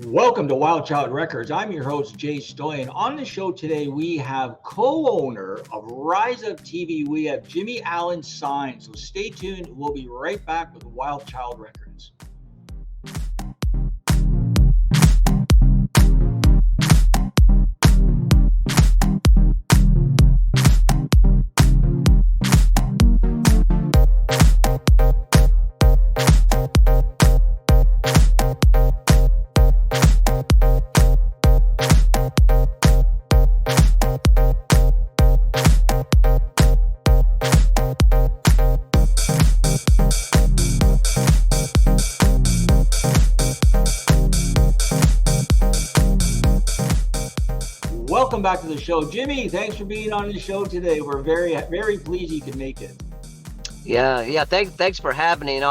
Welcome to WildChild Records. I'm your host, Jay Stoyan. On the show today, we have co-owner of RiseUp TV. We have Allan Sine. So stay tuned. We'll be right back with WildChild Records. Welcome back to the show. Jimmy, thanks for being on the show today. We're very pleased you could make it. Yeah. Thanks for having me,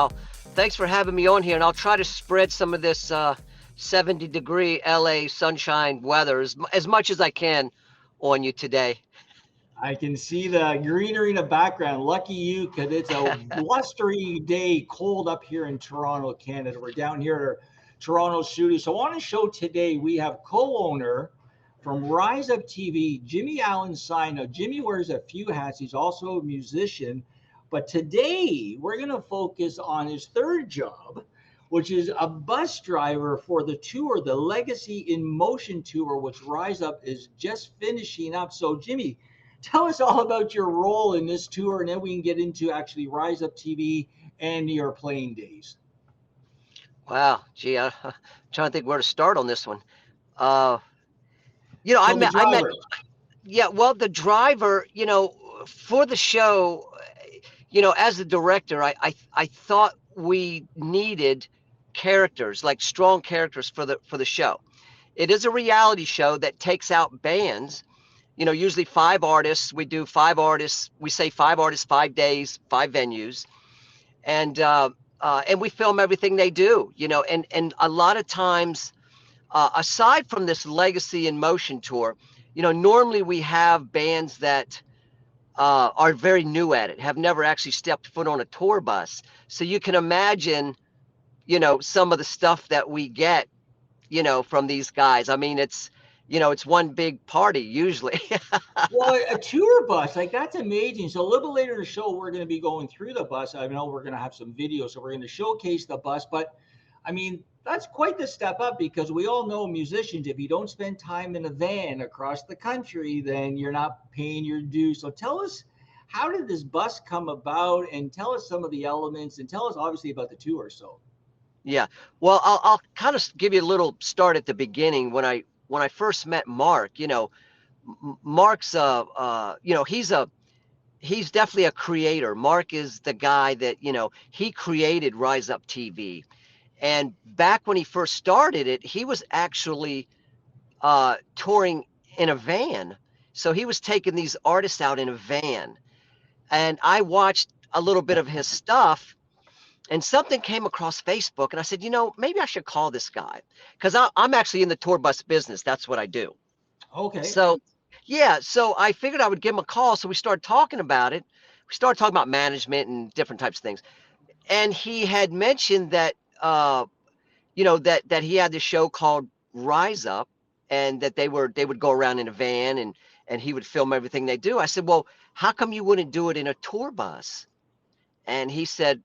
thanks for having me on here. And I'll try to spread some of this 70-degree LA sunshine weather as much as I can on you today. I can see the greenery in the background. Lucky you, because it's a blustery day, cold up here in Toronto, Canada. We're down here at our Toronto studio. So on the show today, we have co-owner from RiseUp TV, Allan Sine. Now, Jimmy wears a few hats. He's also a musician. But today, we're going to focus on his third job, which is a bus driver for the tour, the Legacy in Motion tour, which RiseUp is just finishing up. So, Jimmy, tell us all about your role in this tour, and then we can get into actually RiseUp TV and your playing days. Wow, gee, I'm trying to think where to start on this one. So I met, the driver, for the show, as the director, I thought we needed characters, like strong characters for the show. It is a reality show that takes out bands, usually 5 artists. We do 5 artists. We say 5 artists, 5 days, 5 venues. And we film everything they do, and a lot of times, aside from this Legacy in Motion tour, normally we have bands that are very new at it, have never actually stepped foot on a tour bus. So you can imagine, some of the stuff that we get, from these guys. I mean, it's one big party usually. Well, a tour bus, like that's amazing. So a little bit later in the show, we're going to be going through the bus. I know we're going to have some videos, so we're going to showcase the bus. But I mean, that's quite the step up, because we all know musicians, if you don't spend time in a van across the country, then you're not paying your dues. So tell us, how did this bus come about, and tell us some of the elements, and tell us obviously about the tour. So Yeah. Well, I'll kind of give you a little start at the beginning. When I first met Mark, Mark's he's definitely a creator. Mark is the guy that, he created RiseUp TV. And back when he first started it, he was actually touring in a van. So he was taking these artists out in a van. And I watched a little bit of his stuff, and something came across Facebook, and I said, maybe I should call this guy, because I'm actually in the tour bus business. That's what I do. okay. So, yeah, so I figured I would give him a call. So we started talking about it. We started talking about management and different types of things. And he had mentioned that, that he had this show called Rise Up, and that they would go around in a van, and he would film everything they do. I said, well, how come you wouldn't do it in a tour bus? And he said,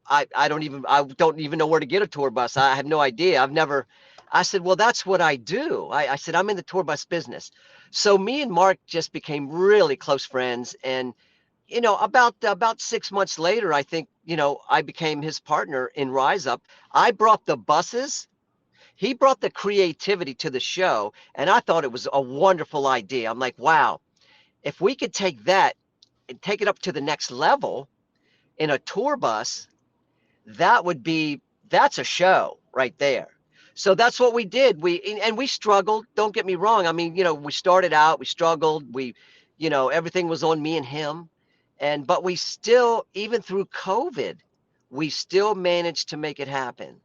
I don't even know where to get a tour bus. I have no idea. I said, well, that's what I do. I said, I'm in the tour bus business. So me and Mark just became really close friends. And, about 6 months later, I think, I became his partner in RiseUp. I brought the buses. He brought the creativity to the show. And I thought it was a wonderful idea. I'm like, wow, if we could take that and take it up to the next level in a tour bus, that's a show right there. So that's what we did. We struggled. Don't get me wrong. I mean, we started out, we struggled. Everything was on me and him. But we still, even through COVID, we still managed to make it happen.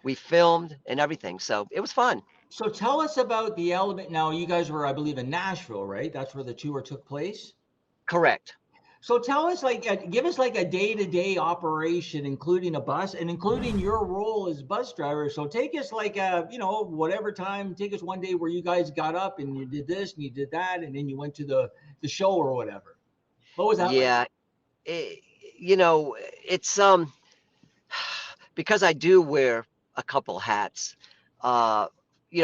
We filmed and everything. So it was fun. So tell us about the element. Now, you guys were, I believe, in Nashville, right? That's where the tour took place. Correct. So tell us, like, give us like a day-to-day operation, including a bus and including your role as bus driver. So take us like, whatever time. Take us one day where you guys got up and you did this and you did that, and then you went to the show or whatever. What was that like? Yeah, it, it's because I do wear a couple hats. Uh,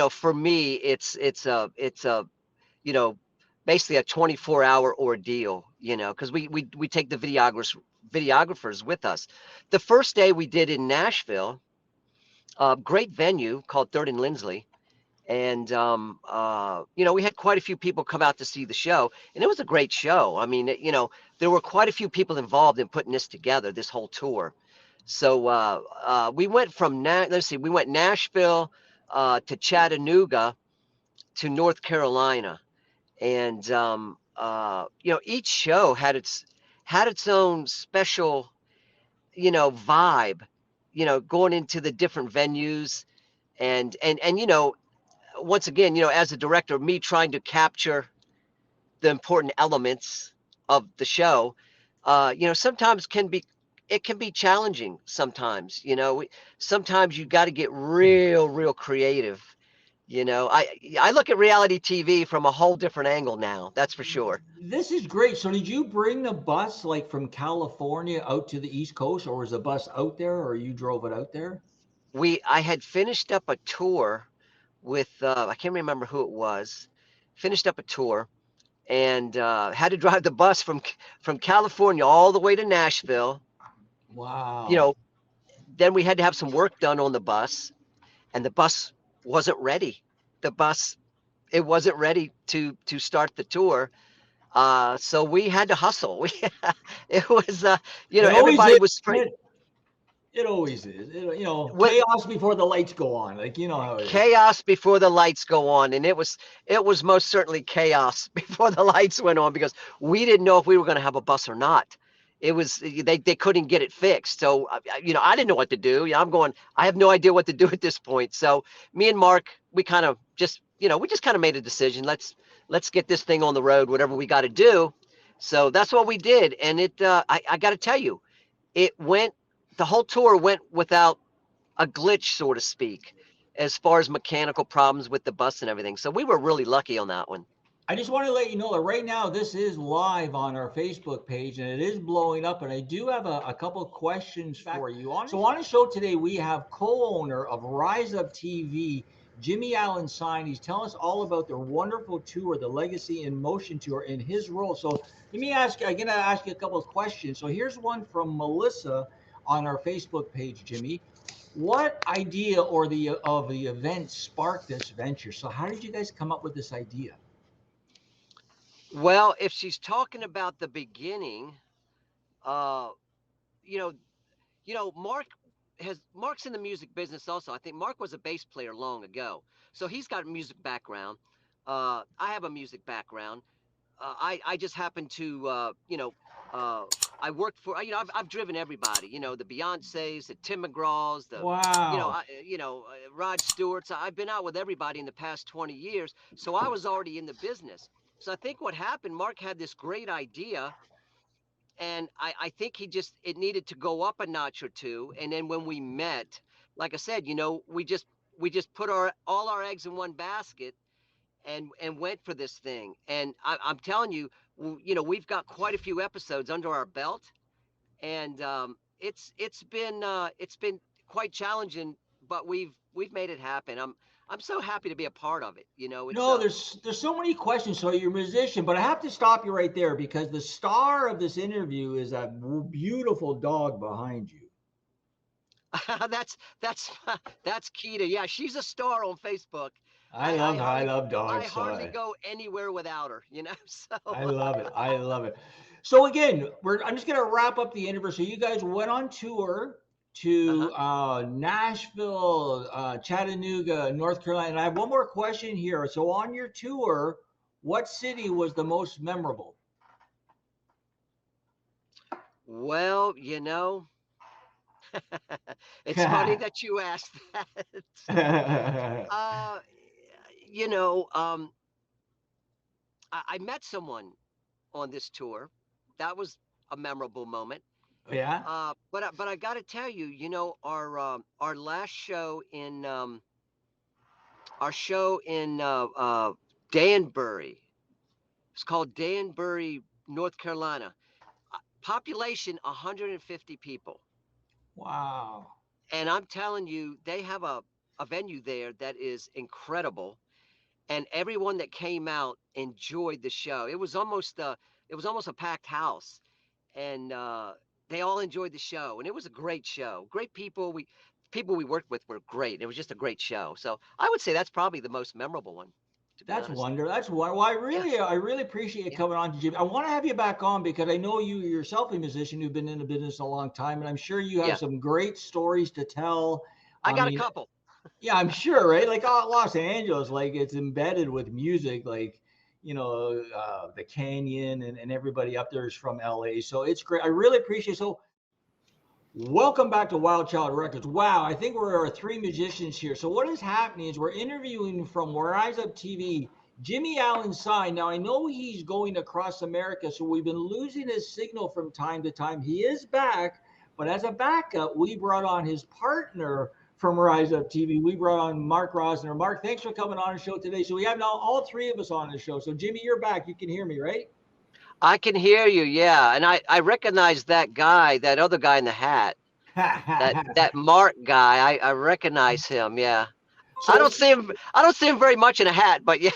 for me, it's a you know basically a 24-hour ordeal. Because we take the videographers with us. The first day we did in Nashville, great venue called Third and Lindsley. And we had quite a few people come out to see the show, and it was a great show. I mean, there were quite a few people involved in putting this together, this whole tour. So we went from let's see, we went Nashville to Chattanooga to North Carolina, and each show had its own special vibe. Going into the different venues, and once again, as a director, me trying to capture the important elements of the show, sometimes it can be challenging. Sometimes, sometimes you got to get real creative. I look at reality TV from a whole different angle now. That's for sure. This is great. So did you bring the bus like from California out to the East Coast, or was the bus out there, or you drove it out there? I had finished up a tour with I can't remember who it was. Finished up a tour and had to drive the bus from California all the way to Nashville. You Wow. know, then we had to have some work done on the bus, and the bus wasn't ready. The bus it wasn't ready to start the tour. So we had to hustle. It was It always everybody is. was Isn't straight. it? It always is. What Chaos before the lights go on. Like, you know how it is. chaos before the lights go on, and it was most certainly chaos before the lights went on, because we didn't know if we were going to have a bus or not. It was they couldn't get it fixed. So I didn't know what to do. I'm going, I have no idea what to do at this point. So me and Mark, we kind of just we just kind of made a decision. Let's get this thing on the road, whatever we got to do. So that's what we did. And I got to tell you, it went the whole tour went without a glitch, so to speak, as far as mechanical problems with the bus and everything. So we were really lucky on that one. I just want to let you know that right now this is live on our Facebook page and it is blowing up. And I do have a couple of questions for you. So on the show today, we have co-owner of RiseUp TV, Jimmy Allan Sine. He's telling us all about their wonderful tour, the Legacy in Motion tour, in his role. So I'm going to ask you a couple of questions. So here's one from Melissa on our Facebook page, Jimmy. What idea or the event sparked this venture? So how did you guys come up with this idea? Well, if she's talking about the beginning, uh, you know, Mark's in the music business also. I think Mark was a bass player long ago, so he's got a music background. I have a music background. I just happen to uh, I worked for I've driven everybody, the Beyoncés, the Tim McGraws, the Wow. Rod Stewart's. I've been out with everybody in the past 20 years, so I was already in the business. So I think what happened, Mark had this great idea, and I think it needed to go up a notch or two. And then when we met, like I said, we just put all our eggs in one basket and went for this thing. And I'm telling you, we've got quite a few episodes under our belt, and it's been quite challenging, but we've made it happen. I'm so happy to be a part of it. It's No, there's so many questions. So you're a musician, but I have to stop you right there because the star of this interview is a beautiful dog behind you. that's that's Keita. Yeah, she's a star on Facebook. I I, I love I hardly love I dogs, hardly so go anywhere without her. So I love it. I love it. So again, I'm just gonna wrap up the interview. So you guys went on tour to uh-huh. Nashville, Chattanooga, North Carolina. And I have one more question here. So on your tour, what city was the most memorable? Well, it's funny that you asked that. uh, you know, um, I met someone on this tour. That was a memorable moment. Yeah. But I got to tell you, our last show in our show in Danbury. It's called Danbury, North Carolina. Population 150 people. Wow. And I'm telling you, they have a venue there that is incredible. And everyone that came out enjoyed the show. It was almost a packed house. And they all enjoyed the show. And it was a great show. Great people. People we worked with were great. It was just a great show. So I would say that's probably the most memorable one, to be That's honest. wonderful. That's why. Well, I Yeah. really appreciate you Yeah. coming on, Jimmy. I want to have you back on because I know you yourself a musician who've been in the business a long time, and I'm sure you have Yeah. some great stories to tell. I I got a mean, couple. yeah, I'm sure, right? Like Los Angeles, like it's embedded with music, like the Canyon and everybody up there is from LA, so it's great. I really appreciate it. So welcome back to Wild Child Records. Wow, I think we're three musicians here. So what is happening is we're interviewing from RiseUp TV, Jimmy Allan Sine. Now I know he's going across America, so we've been losing his signal from time to time. He is back, but as a backup, we brought on his partner from RiseUp TV. We brought on Mark Rosner. Mark, thanks for coming on the show today. So we have now all three of us on the show. So Jimmy, you're back. You can hear me, right? I can hear you, yeah. And I recognize that guy, that other guy in the hat, that Mark guy. I recognize him, yeah. I so don't see him I don't see him very much in a hat, but yeah.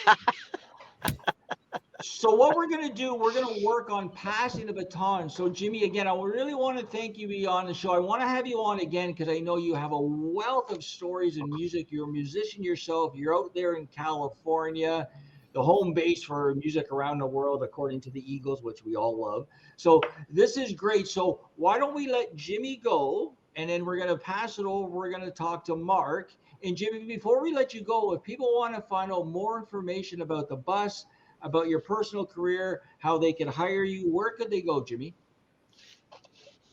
So what we're going to do, we're going to work on passing the baton. So Jimmy, again, I really want to thank you for being on the show. I want to have you on again because I know you have a wealth of stories in music. You're a musician yourself. You're out there in California, the home base for music around the world, according to the Eagles, which we all love. So this is great. So why don't we let Jimmy go, and then we're going to pass it over. We're going to talk to Mark. And Jimmy, before we let you go, if people want to find out more information about the bus, about your personal career, how they can hire you, where could they go, Jimmy?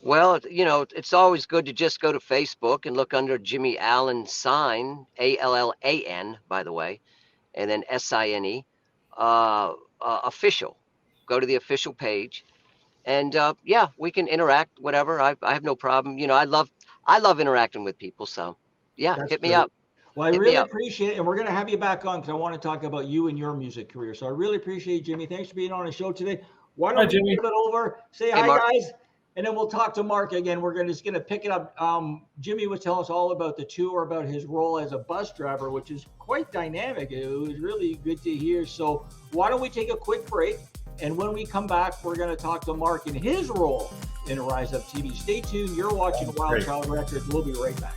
Well, it's always good to just go to Facebook and look under Jimmy Allan Sine, Allan, by the way, and then Sine, official. Go to the official page, and yeah, we can interact. Whatever, I have no problem. I love interacting with people. So yeah, That's hit me great. up. Well, I Hit me really up. appreciate it. And we're going to have you back on because I want to talk about you and your music career. So I really appreciate it, Jimmy. Thanks for being on the show today. Why Hi, don't we Jimmy. give it over? Say Hey, hi, Mark. guys. And then we'll talk to Mark again. We're just going to pick it up. Jimmy was telling us all about the tour, about his role as a bus driver, which is quite dynamic. It was really good to hear. So why don't we take a quick break? And when we come back, we're going to talk to Mark and his role in RiseUp TV. Stay tuned. You're watching Wild Great. Child Records. We'll be right back.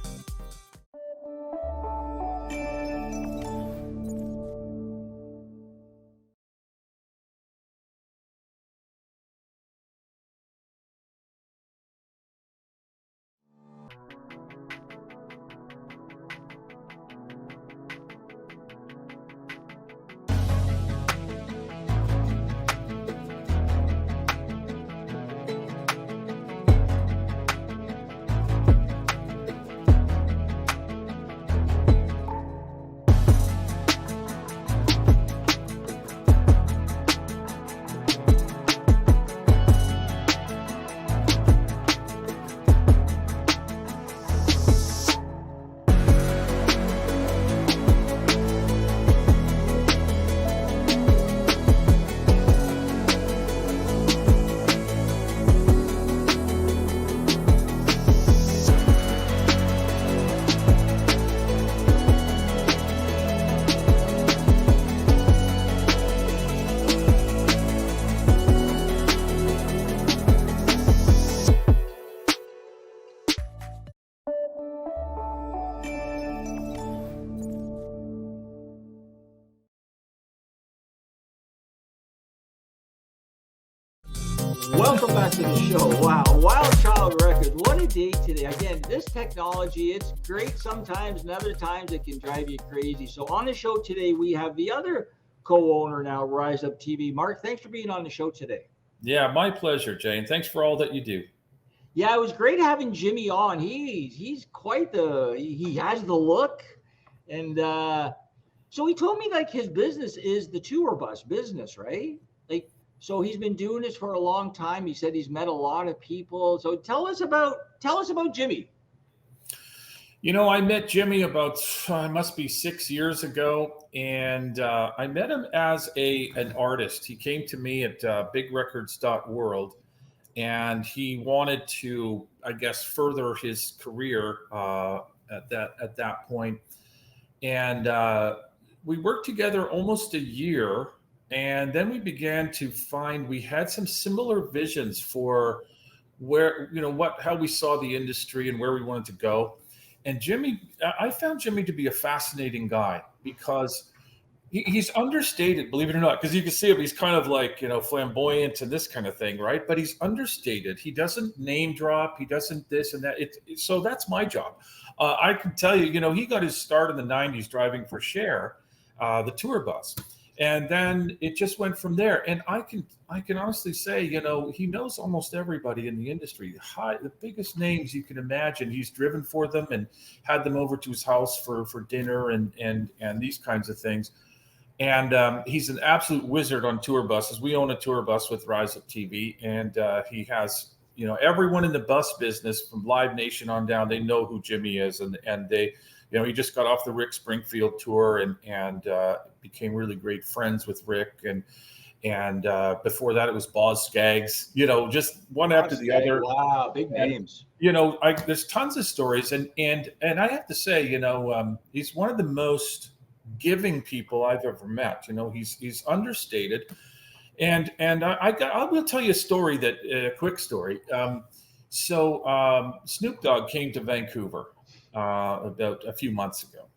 Welcome back to the show. Wow, Wild Child Records. What a day today. Again, this technology, it's great sometimes, and other times it can drive you crazy. So on the show today, we have the other co-owner now, RiseUp TV. Mark, thanks for being on the show today. Yeah, my pleasure, Jane. Thanks for all that you do. Yeah, it was great having Jimmy on. He's quite he has the look. And so he told me like his business is the tour bus business, right? Like, So he's been doing this for a long time. He said he's met a lot of people. So tell us about Jimmy. You know, I met Jimmy about, it must be 6 years ago, and I met him as an artist. He came to me at bigrecords.world, and he wanted to, I guess, further his career at that point. And we worked together almost a year, and then we began to find we had some similar visions for where, how we saw the industry and where we wanted to go. And I found Jimmy to be a fascinating guy because he's understated, believe it or not, because you can see him. He's kind of like, flamboyant and this kind of thing, right? But he's understated. He doesn't name drop. He doesn't this and that. So that's my job. I can tell you, he got his start in the 90s driving for Share, the tour bus. And then it just went from there. And I can honestly say, he knows almost everybody in the industry. The biggest names you can imagine. He's driven for them and had them over to his house for dinner and these kinds of things. And he's an absolute wizard on tour buses. We own a tour bus with RiseUp TV, and he has, everyone in the bus business from Live Nation on down. They know who Jimmy is, and they. He just got off the Rick Springfield tour and became really great friends with Rick. And before that, it was Boz Skaggs, just one after the other. Wow, big names. There's tons of stories. And I have to say, he's one of the most giving people I've ever met. He's understated. And I will tell you a story a quick story. So Snoop Dogg came to Vancouver about a few months ago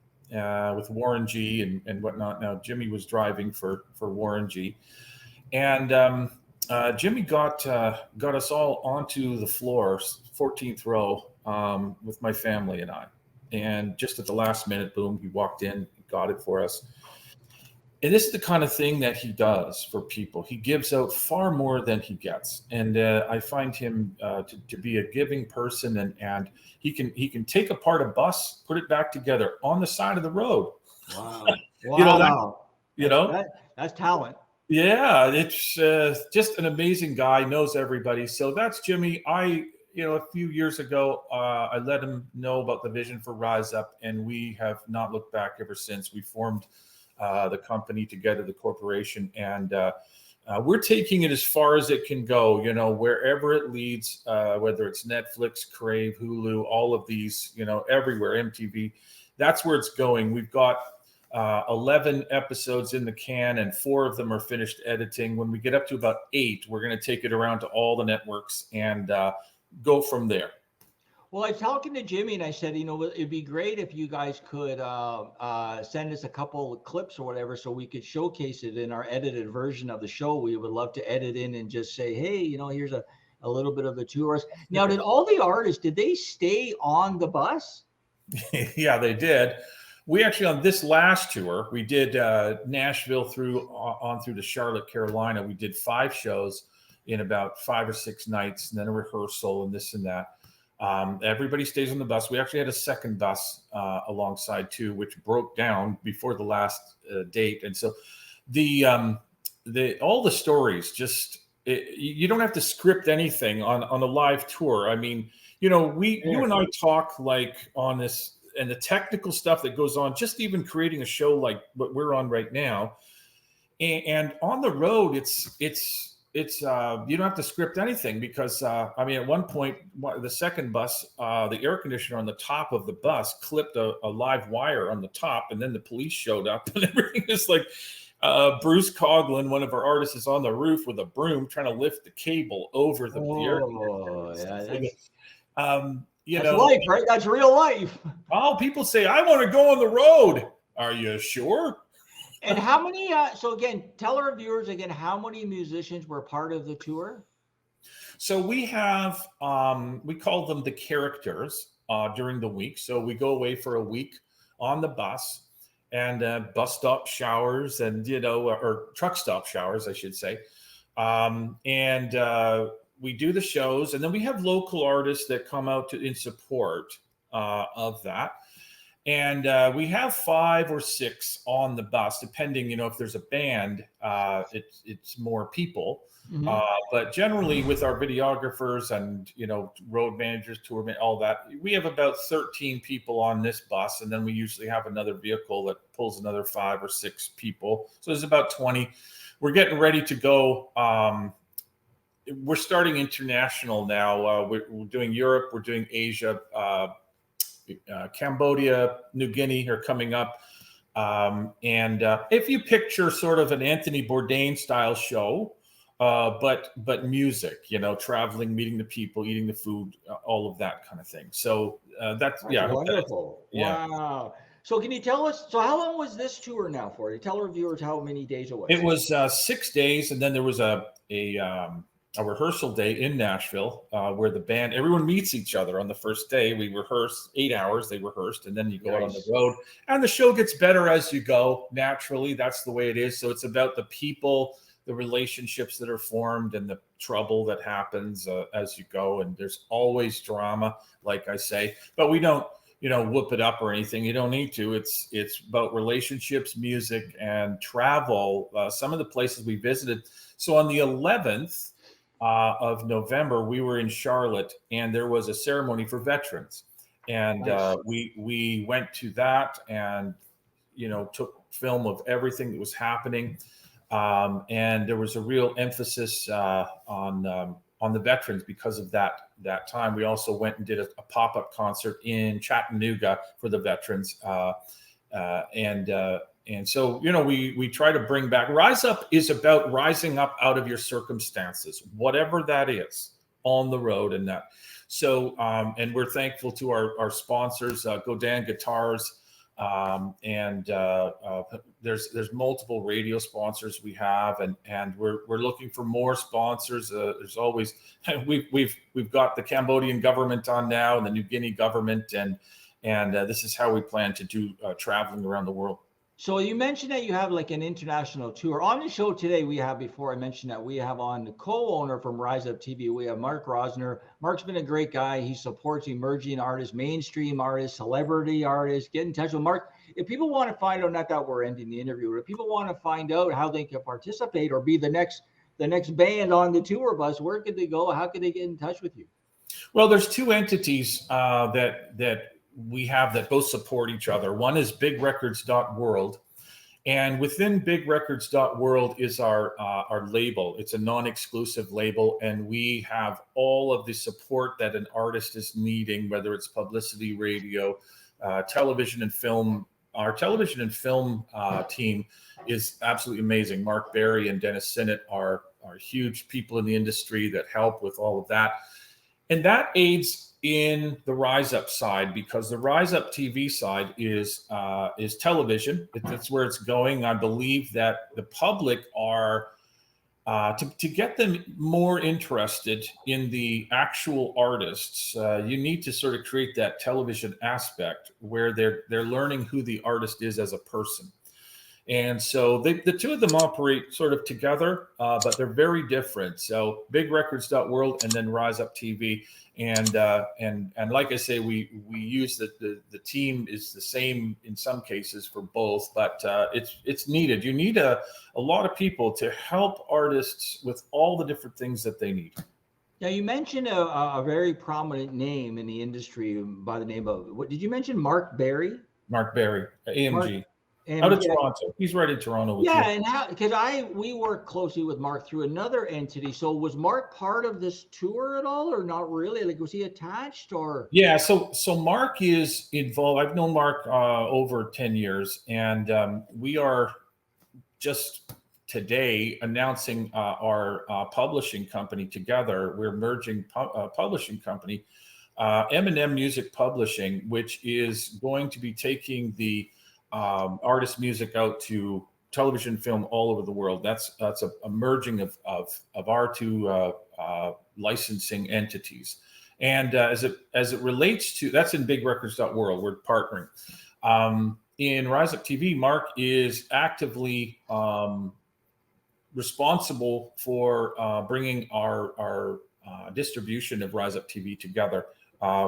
with Warren G and whatnot. Now Jimmy was driving for Warren G, and Jimmy got us all onto the floor, 14th row, with my family and I. And just at the last minute, boom, he walked in, got it for us. And this is the kind of thing that he does for people. He gives out far more than he gets. And I find him to be a giving person, and he can take apart a bus, put it back together on the side of the road. Wow. That's talent. Yeah, it's just an amazing guy, knows everybody. So that's Jimmy. A few years ago, I let him know about the vision for RiseUp, and we have not looked back ever since. We formed the company together, the corporation, and we're taking it as far as it can go, wherever it leads, whether it's Netflix, Crave, Hulu, all of these, everywhere, MTV, that's where it's going. We've got 11 episodes in the can, and 4 of them are finished editing. When we get up to about 8, we're going to take it around to all the networks and go from there. Well, I was talking to Jimmy, and I said, it'd be great if you guys could send us a couple of clips or whatever, so we could showcase it in our edited version of the show. We would love to edit in and just say, hey, here's a little bit of the tours. Now, did all the artists, did they stay on the bus? Yeah, they did. We actually, on this last tour, we did Nashville through to Charlotte, Carolina. We did 5 shows in about 5 or 6 nights, and then a rehearsal and this and that. Everybody stays on the bus. We actually had a second bus alongside too, which broke down before the last date. And so all the stories, you don't have to script anything on a live tour. I mean, you and I talk like on this and the technical stuff that goes on, just even creating a show like what we're on right now. And on the road, it's you don't have to script anything because at one point, the second bus, the air conditioner on the top of the bus clipped a live wire on the top, and then the police showed up, and everything is like Bruce Coughlin, one of our artists, is on the roof with a broom trying to lift the cable over the air conditioner. That's life, right? That's real life. Oh, people say, I want to go on the road. Are you sure? And how many, so again, tell our viewers again, how many musicians were part of the tour? So we have, we call them the characters during the week. So we go away for a week on the bus and bus stop showers and, or truck stop showers, I should say. We do the shows, and then we have local artists that come out in support of that. And we have 5 or 6 on the bus, depending, if there's a band, it's more people. Mhm. But generally, with our videographers and road managers, all that, we have about 13 people on this bus, and then we usually have another vehicle that pulls another 5 or 6 people. So there's about 20. We're getting ready to go. We're starting international now. We're doing Europe. We're doing Asia. Cambodia, New Guinea are coming up. And if you picture sort of an Anthony Bourdain style show, but music, traveling, meeting the people, eating the food, all of that kind of thing. So that's wonderful. Yeah. Wow. So can you tell us, so how long was this tour now for? You tell our viewers how many days it was. It was 6 days, and then there was a rehearsal day in Nashville where the band, everyone meets each other on the first day. We rehearsed 8 hours, they rehearsed, and then you go out on the road, and the show gets better as you go. Naturally, that's the way it is. So it's about the people, the relationships that are formed, and the trouble that happens as you go. And there's always drama, like I say, but we don't whoop it up or anything. You don't need to. It's about relationships, music, and travel. Some of the places we visited. So on the 11th of November, we were in Charlotte, and there was a ceremony for veterans, and we went to that, and took film of everything that was happening, and there was a real emphasis on the veterans because of that time. We also went and did a pop-up concert in Chattanooga for the veterans, and so, we try to bring back. Rise Up is about rising up out of your circumstances, whatever that is, on the road and that. So, and we're thankful to our sponsors, Godin Guitars, and there's multiple radio sponsors we have, and we're looking for more sponsors. There's always we've got the Cambodian government on now, and the New Guinea government, and this is how we plan to do traveling around the world. So you mentioned that you have like an international tour. On the show today, we have, before I mentioned that, we have on the co-owner from RiseUp TV, we have Mark Rosner. Mark's been a great guy. He supports emerging artists, mainstream artists, celebrity artists. Get in touch with Mark. If people want to find out, not that we're ending the interview, but if people want to find out how they can participate or be the next band on the tour bus, where could they go? How could they get in touch with you? Well, there's 2 entities that we have that both support each other. One is bigrecords.world, and within bigrecords.world is our label. It's a non-exclusive label, and we have all of the support that an artist is needing, whether it's publicity, radio, television and film. Our television and film team is absolutely amazing. Mark Berry and Dennis Sinnott are huge people in the industry that help with all of that. And that aids in the RiseUp side, because the RiseUp TV side is television. That's where it's going. I believe that the public are to get them more interested in the actual artists. You need to sort of create that television aspect where they're learning who the artist is as a person. And so the 2 of them operate sort of together, but they're very different. So bigrecords.world and then RiseUp TV. And like I say, we use the team is the same in some cases for both, but it's needed. You need a lot of people to help artists with all the different things that they need. Now, you mentioned a very prominent name in the industry by the name of, what did you mention? Mark Berry? Mark Berry, AMG. And out of Toronto. He's right in Toronto. And how, because we work closely with Mark through another entity. So was Mark part of this tour at all, or not really? Like, was he attached, or? Yeah, so Mark is involved. I've known Mark over 10 years, and we are just today announcing our publishing company together. We're merging publishing company, M&M Music Publishing, which is going to be taking the artist music out to television, film all over the world. That's a merging of our 2 licensing entities. And as it relates to, that's in bigrecords.world, we're partnering. In RiseUp TV, Mark is actively responsible for bringing our distribution of RiseUp TV together.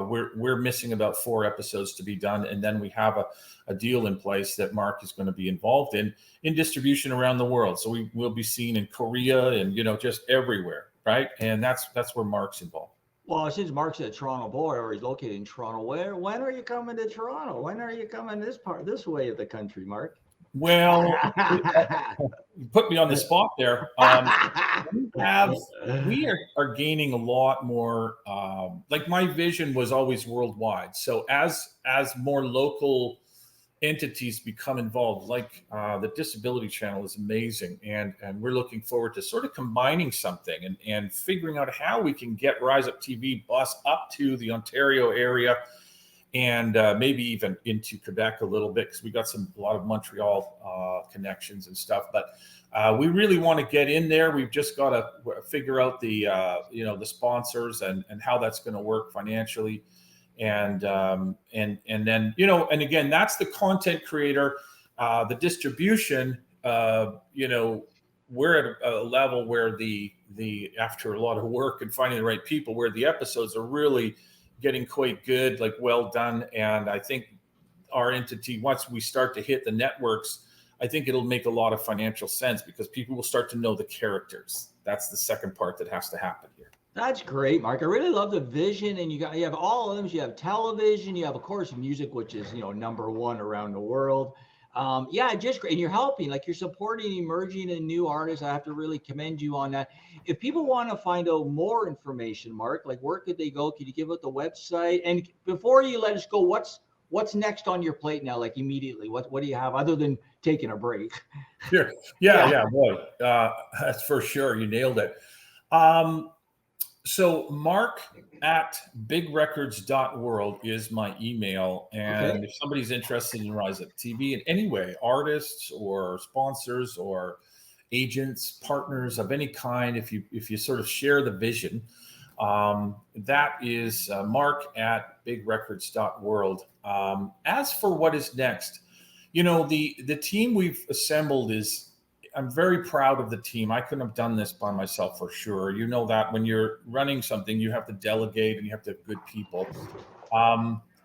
We're missing about 4 episodes to be done, and then we have a deal in place that Mark is going to be involved in distribution around the world. So we will be seen in Korea and just everywhere, right? And that's where Mark's involved. Well, since Mark's a Toronto boy, or he's located in Toronto, when are you coming to Toronto? When are you coming this way of the country, Mark? Well, you put me on the spot there. We are gaining a lot more. Like my vision was always worldwide. So as more local entities become involved, like the Disability Channel is amazing, and we're looking forward to sort of combining something and figuring out how we can get RiseUp TV bus up to the Ontario area, and maybe even into Quebec a little bit, because we got a lot of Montreal connections and stuff. But we really want to get in there. We've just got to figure out the the sponsors and how that's going to work financially, and then and again, that's the content creator, the distribution. We're at a level where the after a lot of work and finding the right people, where the episodes are really getting quite good, like well done. And I think our entity, once we start to hit the networks, I think it'll make a lot of financial sense, because people will start to know the characters. That's the second part that has to happen here. That's great, Mark. I really love the vision, and you have all of them. You have television, you have, of course, music, which is number one around the world. Just great. And you're helping, like you're supporting emerging and new artists. I have to really commend you on that. If people want to find out more information, Mark, like where could they go? Could you give out the website? And before you let us go, what's next on your plate now? Like immediately, what do you have other than taking a break? Sure. Yeah, boy. That's for sure. You nailed it. So Mark at bigrecords.world is my email. And if somebody's interested in RiseUp TV in any way, artists or sponsors or agents, partners of any kind, if you sort of share the vision, that is Mark at bigrecords.world. As for what is next, the team we've assembled I'm very proud of the team. I couldn't have done this by myself for sure. You know that when you're running something, you have to delegate and you have to have good people.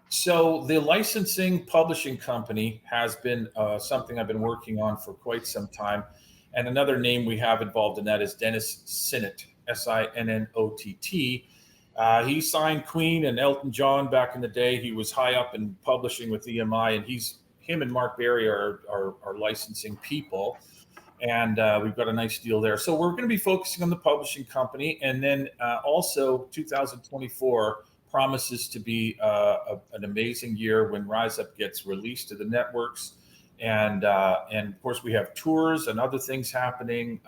So the licensing publishing company has been something I've been working on for quite some time. And another name we have involved in that is Dennis Sinnott, Sinnott. He signed Queen and Elton John back in the day. He was high up in publishing with EMI, and him and Mark Berry are licensing people. And we've got a nice deal there. So we're going to be focusing on the publishing company. And then also 2024 promises to be an amazing year when RiseUp gets released to the networks. And of course, we have tours and other things happening,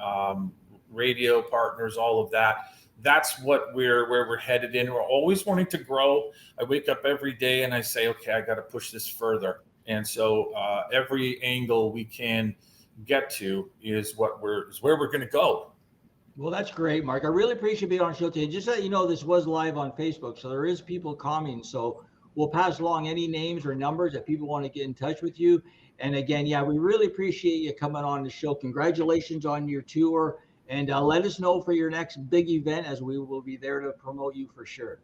radio partners, all of that. That's where we're headed in. We're always wanting to grow. I wake up every day and I say, okay, I got to push this further. And so every angle we can get to is where we're going to go. Well, that's great, Mark. I really appreciate being on the show today. Just so you know, this was live on Facebook, so there is people commenting. So we'll pass along any names or numbers if people want to get in touch with you. And again, we really appreciate you coming on the show. Congratulations on your tour, and let us know for your next big event, as we will be there to promote you for sure.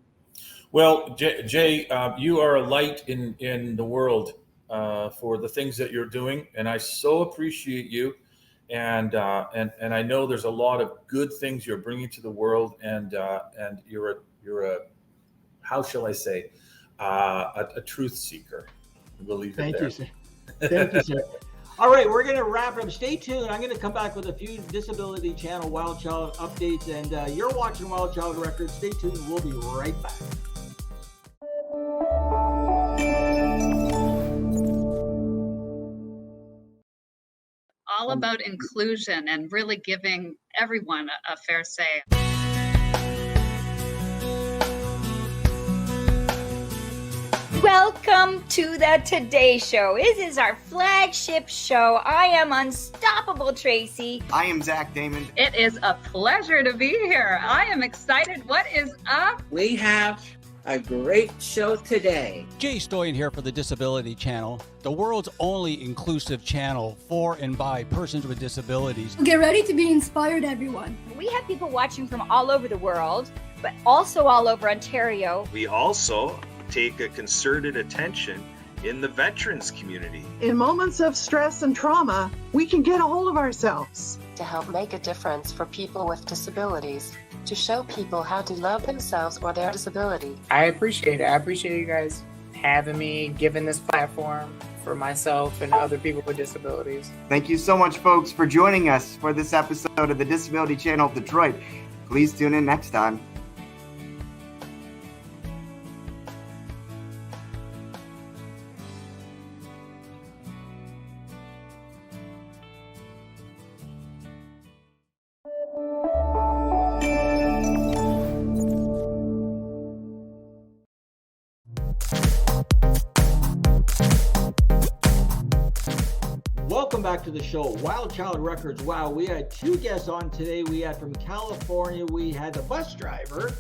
Well, Jay, you are a light in the world for the things that you're doing, and I so appreciate you. And I know there's a lot of good things you're bringing to the world, and you're a how shall I say, a truth seeker. We'll leave it there. Thank you, sir. Thank you, sir. All right, we're going to wrap up. Stay tuned. I'm going to come back with a few Disability Channel WildChild updates, and you're watching WildChild Records. Stay tuned. We'll be right back. All about inclusion and really giving everyone a fair say. Welcome to the Today Show. This is our flagship show. I am Unstoppable Tracy. I am Zach Damon. It is a pleasure to be here. I am excited. What is up? We have a great show today. Jay Stoyan here for the Disability Channel, the world's only inclusive channel for and by persons with disabilities. Get ready to be inspired, everyone. We have people watching from all over the world. but also all over Ontario. We also take a concerted attention in the veterans community. In moments of stress and trauma, we can get a hold of ourselves. To help make a difference for people with disabilities, to show people how to love themselves or their disability. I appreciate it. I appreciate you guys having me, giving this platform for myself and other people with disabilities. Thank you so much, folks, for joining us for this episode of the Disability Channel of Detroit. Please tune in next time. Welcome back to the show, WildChild Records. Wow, we had two guests on today. We had from California, we had the bus driver,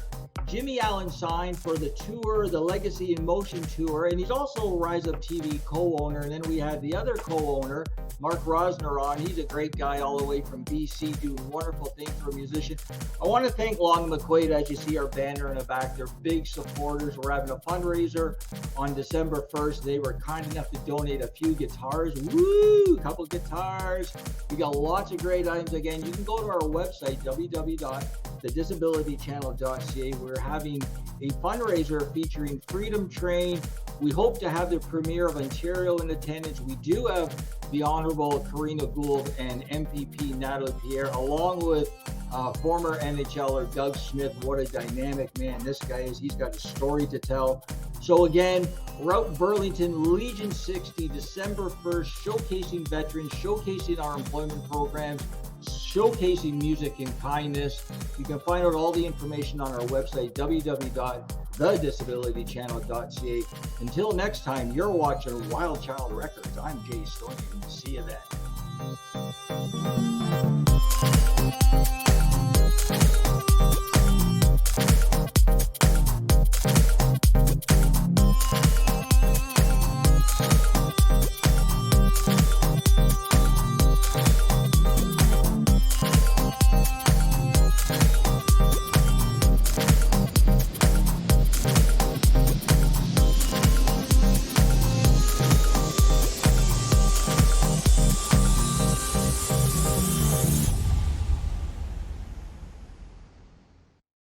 Jimmy Allan Sine, for the tour, the Legacy in Motion tour, and he's also a RiseUp TV co-owner. And then we had the other co-owner, Mark Rosner, on. He's a great guy all the way from BC, doing wonderful things for a musician. I want to thank Long McQuaid. As you see our banner in the back, they're big supporters. We're having a fundraiser on December 1st. They were kind enough to donate a few guitars. Woo! A couple guitars. We got lots of great items. Again, you can go to our website, www.thedisabilitychannel.ca. We're having a fundraiser featuring Freedom Train. We hope to have the Premier of Ontario in attendance. We do have the Honorable Karina Gould and MPP Natalie Pierre, along with former NHLer Doug Smith. What a dynamic man this guy is. He's got a story to tell. So again, we're out in Burlington, Legion 60, December 1st, showcasing veterans, showcasing our employment programs, showcasing music and kindness. You can find out all the information on our website, www.thedisabilitychannel.ca. Until next time, you're watching WildChild Records. I'm Jay Stoyan. See you then.